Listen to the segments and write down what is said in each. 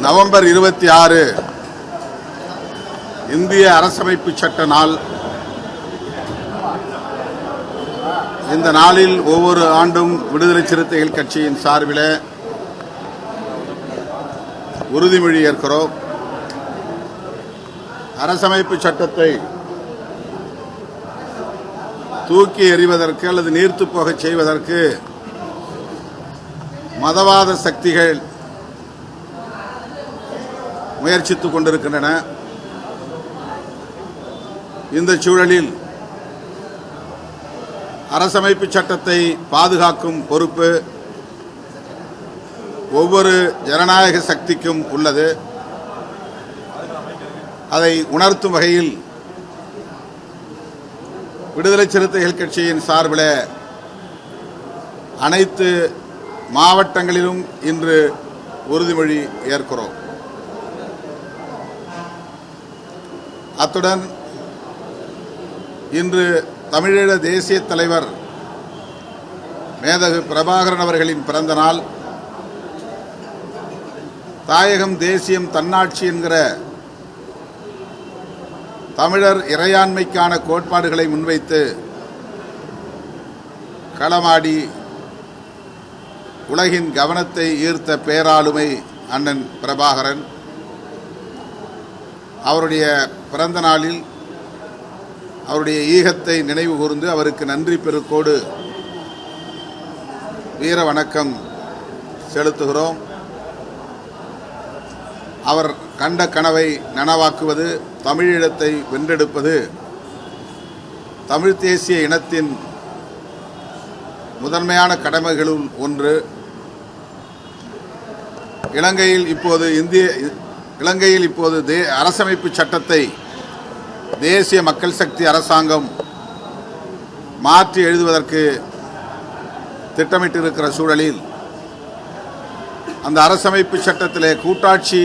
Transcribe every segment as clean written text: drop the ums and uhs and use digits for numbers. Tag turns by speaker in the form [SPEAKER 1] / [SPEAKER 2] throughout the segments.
[SPEAKER 1] November 26 இந்திய அரசமைப்பு சட்ட நாள். இந்த நாளில் ஒவ்வொரு ஆண்டும் விடுதலை சிறுத்தைகள் கட்சியின் சார்பில் உறுதிமொழி ஏற்கிறோம். அரசமைப்பு சட்டத்தை தூக்கி எறிவதற்கு அல்லது நீர்த்து போகச் செய்வதற்கு மதவாத சக்திகள் முயற்சித்துக் கொண்டிருக்கின்றன. இந்த சூழலில் அரசமைப்பு சட்டத்தை பாதுகாக்கும் பொறுப்பு ஒவ்வொரு ஜனநாயக சக்திக்கும் உள்ளது. அதை உணர்த்தும் வகையில் விடுதலை சிறுத்தைகள் கட்சியின் சார்பில் அனைத்து மாவட்டங்களிலும் இன்று உறுதிமொழி ஏற்கிறோம். அத்துடன் இன்று தமிழீழ தேசிய தலைவர் மேதகு பிரபாகரன் அவர்களின் பிறந்த நாள். தாயகம் தேசியம் தன்னாட்சி என்கிற தமிழர் இறையாண்மைக்கான கோட்பாடுகளை முன்வைத்து களமாடி உலகின் கவனத்தை ஈர்த்த பேராளுமை அண்ணன் பிரபாகரன். அவருடைய பிறந்த நாளில் அவருடைய ஈகத்தை நினைவு கூர்ந்து அவருக்கு நன்றி பெருக்கோடு வீர வணக்கம் செலுத்துகிறோம். அவர் கண்ட கனவை நனவாக்குவது, தமிழீழத்தை வென்றெடுப்பது தமிழ் தேசிய இனத்தின் முதன்மையான கடமைகளுள் ஒன்று. இலங்கையில் இப்போது அரசமைப்பு சட்டத்தை தேசிய மக்கள் சக்தி அரசாங்கம் மாற்றி எழுதுவதற்கு திட்டமிட்டிருக்கிற சூழலில் அந்த அரசமைப்பு சட்டத்திலே கூட்டாட்சி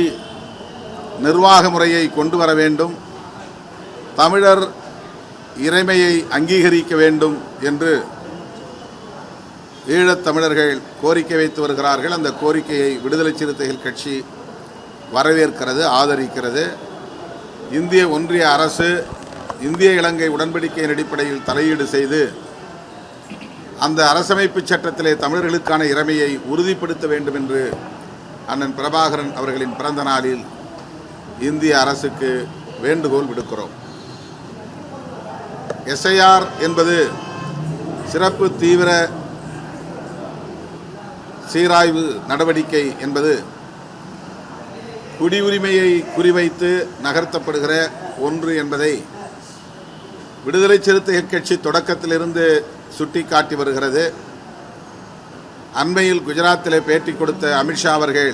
[SPEAKER 1] நிர்வாக முறையை கொண்டு வர வேண்டும், தமிழர் இறைமையை அங்கீகரிக்க வேண்டும் என்று ஈழத் தமிழர்கள் கோரிக்கை வைத்து வருகிறார்கள். அந்த கோரிக்கையை விடுதலை சிறுத்தைகள் கட்சி வரவேற்கிறது, ஆதரிக்கிறது. இந்திய ஒன்றிய அரசு இந்திய இலங்கை உடன்படிக்கையின் அடிப்படையில் தலையீடு செய்து அந்த அரசமைப்பு சட்டத்திலே தமிழர்களுக்கான இறைமையை உறுதிப்படுத்த வேண்டும் என்று அண்ணன் பிரபாகரன் அவர்களின் பிறந்த நாளில் இந்திய அரசுக்கு வேண்டுகோள் விடுக்கிறோம். SIR என்பது சிறப்பு தீவிர சீராய்வு நடவடிக்கை என்பது குடியுரிமையை குறிவைத்து நகர்த்தப்படுகிற ஒன்று என்பதை விடுதலை சிறுத்தைகள் கட்சி தொடக்கத்திலிருந்து சுட்டிக்காட்டி வருகிறது. அண்மையில் குஜராத்திலே பேட்டி கொடுத்த அமித்ஷா அவர்கள்,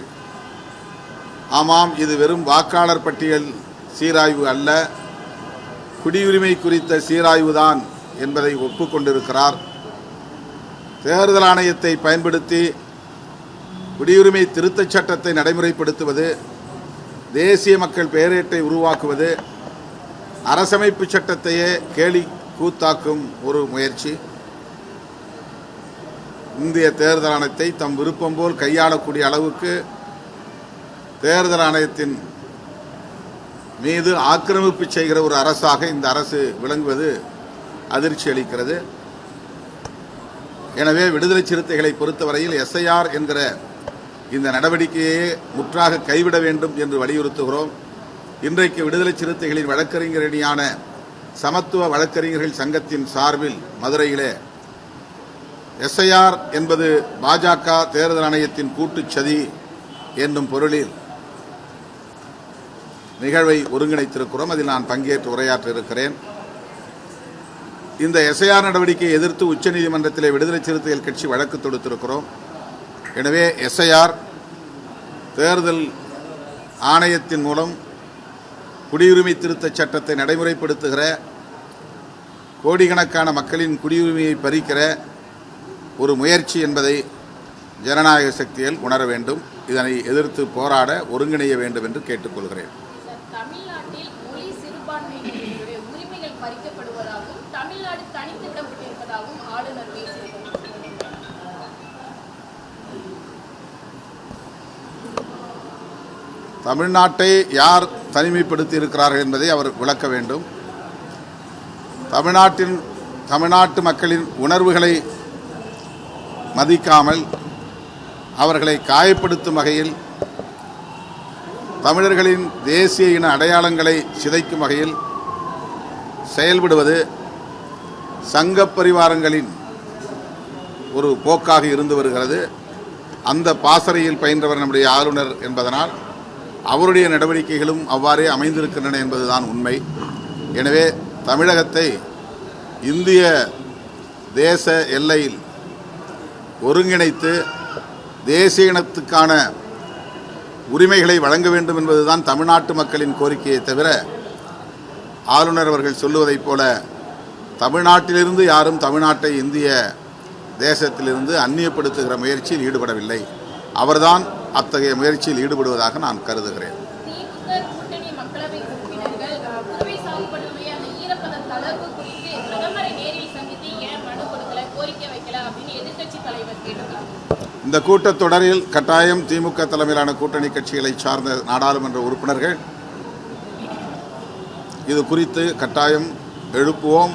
[SPEAKER 1] ஆமாம், இது வெறும் வாக்காளர் பட்டியல் சீராய்வு அல்ல, குடியுரிமை குறித்த சீராய்வுதான் என்பதை ஒப்புக்கொண்டிருக்கிறார். தேர்தல் ஆணையத்தை பயன்படுத்தி குடியுரிமை திருத்தச் சட்டத்தை நடைமுறைப்படுத்துவது, தேசிய மக்கள் பேரேட்டை உருவாக்குவது அரசமைப்பு சட்டத்தையே கேலி கூத்தாக்கும் ஒரு முயற்சி. இந்திய தேர்தல் ஆணையத்தை தம் விருப்பம் போல் கையாளக்கூடிய அளவுக்கு தேர்தல் ஆணையத்தின் மீது ஆக்கிரமிப்பு செய்கிற ஒரு அரசாக இந்த அரசு விளங்குவது அதிர்ச்சி அளிக்கிறது. எனவே விடுதலை சிறுத்தைகளை பொறுத்தவரையில் SIR என்கிற இந்த நடவடிக்கையை முற்றாக கைவிட வேண்டும் என்று வலியுறுத்துகிறோம். இன்றைக்கு விடுதலை சிறுத்தைகளின் வழக்கறிஞர் அணியான சமத்துவ வழக்கறிஞர்கள் சங்கத்தின் சார்பில் மதுரையிலே SIR என்பது பாஜக தேர்தல் ஆணையத்தின் கூட்டுச்சதி என்னும் பொருளில் நிகழ்வை ஒருங்கிணைத்திருக்கிறோம். அதில் நான் பங்கேற்று உரையாற்ற இருக்கிறேன். இந்த SIR நடவடிக்கையை எதிர்த்து உச்சநீதிமன்றத்திலே விடுதலை சிறுத்தைகள் கட்சி வழக்கு தொடுத்திருக்கிறோம். எனவே SIR தேர்தல் ஆணையத்தின் மூலம் குடியுரிமை திருத்தச் சட்டத்தை நடைமுறைப்படுத்துகிற, கோடிக்கணக்கான மக்களின் குடியுரிமையை பறிக்கிற ஒரு முயற்சி என்பதை ஜனநாயக சக்திகள் உணர வேண்டும். இதனை எதிர்த்து போராட ஒருங்கிணைய வேண்டும் என்று கேட்டுக்கொள்கிறேன்.
[SPEAKER 2] தமிழ்நாட்டில் மொழி சிறுபான்மையினருடைய உரிமைகள் பறிக்கப்படுவதாகவும் தமிழ்நாடு தனித்திட்டப்பட்டிருப்பதாகவும் ஆளுநர் பேசியிருக்கிறார்.
[SPEAKER 1] தமிழ்நாட்டை யார் தனிமைப்படுத்தி இருக்கிறார்கள் என்பதை அவர் விளக்க வேண்டும். தமிழ்நாட்டு மக்களின் உணர்வுகளை மதிக்காமல் அவர்களை காயப்படுத்தும் வகையில் தமிழர்களின் தேசிய இன அடையாளங்களை சிதைக்கும் வகையில் செயல்படுவது சங்கப் பரிவாரங்களின் ஒரு போக்காக இருந்து வருகிறது. அந்த பாசறையில் பயின்றவர் நம்முடைய ஆளுநர் என்பதனால் அவருடைய நடவடிக்கைகளும் அவ்வாறே அமைந்திருக்கின்றன என்பதுதான் உண்மை. எனவே தமிழகத்தை இந்திய தேச எல்லையில் ஒருங்கிணைத்து தேசிய இனத்துக்கான உரிமைகளை வழங்க வேண்டும் என்பதுதான் தமிழ்நாட்டு மக்களின் கோரிக்கையை தவிர ஆளுநர் அவர்கள் சொல்லுவதைப் போல தமிழ்நாட்டிலிருந்து யாரும் தமிழ்நாட்டை இந்திய தேசத்திலிருந்து அந்நியப்படுத்துகிற முயற்சியில் ஈடுபடவில்லை. அவர்தான் அத்தகைய முயற்சியில் ஈடுபடுவதாக நான் கருதுகிறேன்.
[SPEAKER 2] திமுக கூட்டணி மக்களவை உறுப்பினர்கள் குறுவை சாகுபடியுடைய அந்த ஈரப்பத தளர்வு குறித்து பிரதமரை நேரில் சந்தித்து ஏன் மனு கொடுக்கல, கோரிக்கை வைக்கல அப்படின்னு எதிர்க்கட்சி தலைவர் கேட்டிருக்காங்க.
[SPEAKER 1] இந்த கூட்டத்தொடரில் கட்டாயம் திமுக தலைமையிலான கூட்டணி கட்சிகளை சார்ந்த நாடாளுமன்ற உறுப்பினர்கள் இது குறித்து கட்டாயம் எழுப்புவோம்.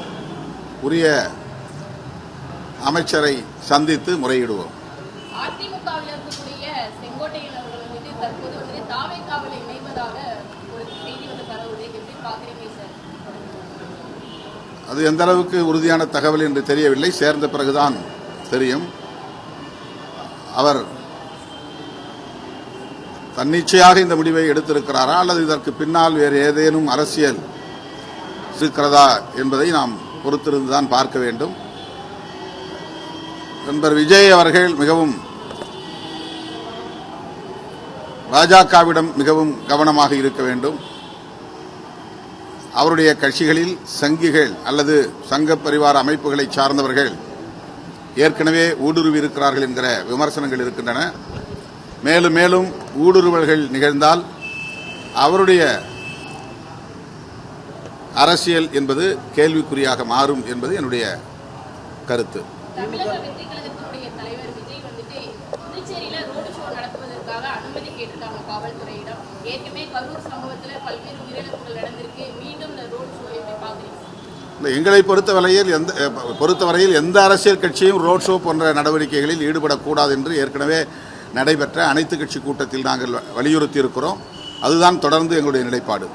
[SPEAKER 1] உரிய அமைச்சரை சந்தித்து முறையிடுவோம்.
[SPEAKER 2] அதிமுகவில் இருக்கக்கூடிய செங்கோட்டையன் அவர்கள் வந்துட்டு தற்போது வந்து தாவேக்காவில் இணைவதாக ஒரு செய்தி வந்து பரவுது. எப்படி பார்க்குறீங்க சார்?
[SPEAKER 1] அது எந்த அளவுக்கு உறுதியான தகவல் என்று தெரியவில்லை. சேர்ந்த பிறகுதான் தெரியும். அவர் தன்னிச்சையாக இந்த முடிவை எடுத்திருக்கிறாரா அல்லது இதற்கு பின்னால் வேறு ஏதேனும் அரசியல் இருக்கிறதா என்பதை நாம் பொறுத்திருந்துதான் பார்க்க வேண்டும். நண்பர் விஜய் அவர்கள் மிகவும் பாஜகவிடம் மிகவும் கவனமாக இருக்க வேண்டும். அவருடைய கட்சிகளில் சங்கிகள் அல்லது சங்க பரிவார அமைப்புகளை சார்ந்தவர்கள் ஏற்கனவே ஊடுருவி இருக்கிறார்கள் என்கிற விமர்சனங்கள் இருக்கின்றன. மேலும் மேலும் ஊடுருவல்கள் நிகழ்ந்தால் அவருடைய அரசியல் என்பது கேள்விக்குறியாக மாறும் என்பது என்னுடைய கருத்து.
[SPEAKER 2] தமிழக வெற்றி கழகத்தினுடைய தலைவர் விஜய் வந்துட்டு புதுச்சேரியில ரோடு ஷோ நடத்துவதற்காக அனுமதி கேட்டிருக்காங்க காவல்துறையிடம். ஏற்கனவே கரூர் சம்பவத்தில் பல்வேறு உயிரிழப்புகள் நடந்திருக்கு. மீண்டும் இந்த ரோடு ஷோ எப்படி பார்க்குறீங்க?
[SPEAKER 1] எங்களை பொறுத்தவரையில் எந்த அரசியல் கட்சியும் ரோட் ஷோ போன்ற நடவடிக்கைகளில் ஈடுபடக்கூடாது என்று ஏற்கனவே நடைபெற்ற அனைத்து கட்சி கூட்டத்தில் நாங்கள் வலியுறுத்தி இருக்கிறோம். அதுதான் தொடர்ந்து எங்களுடைய நிலைப்பாடு.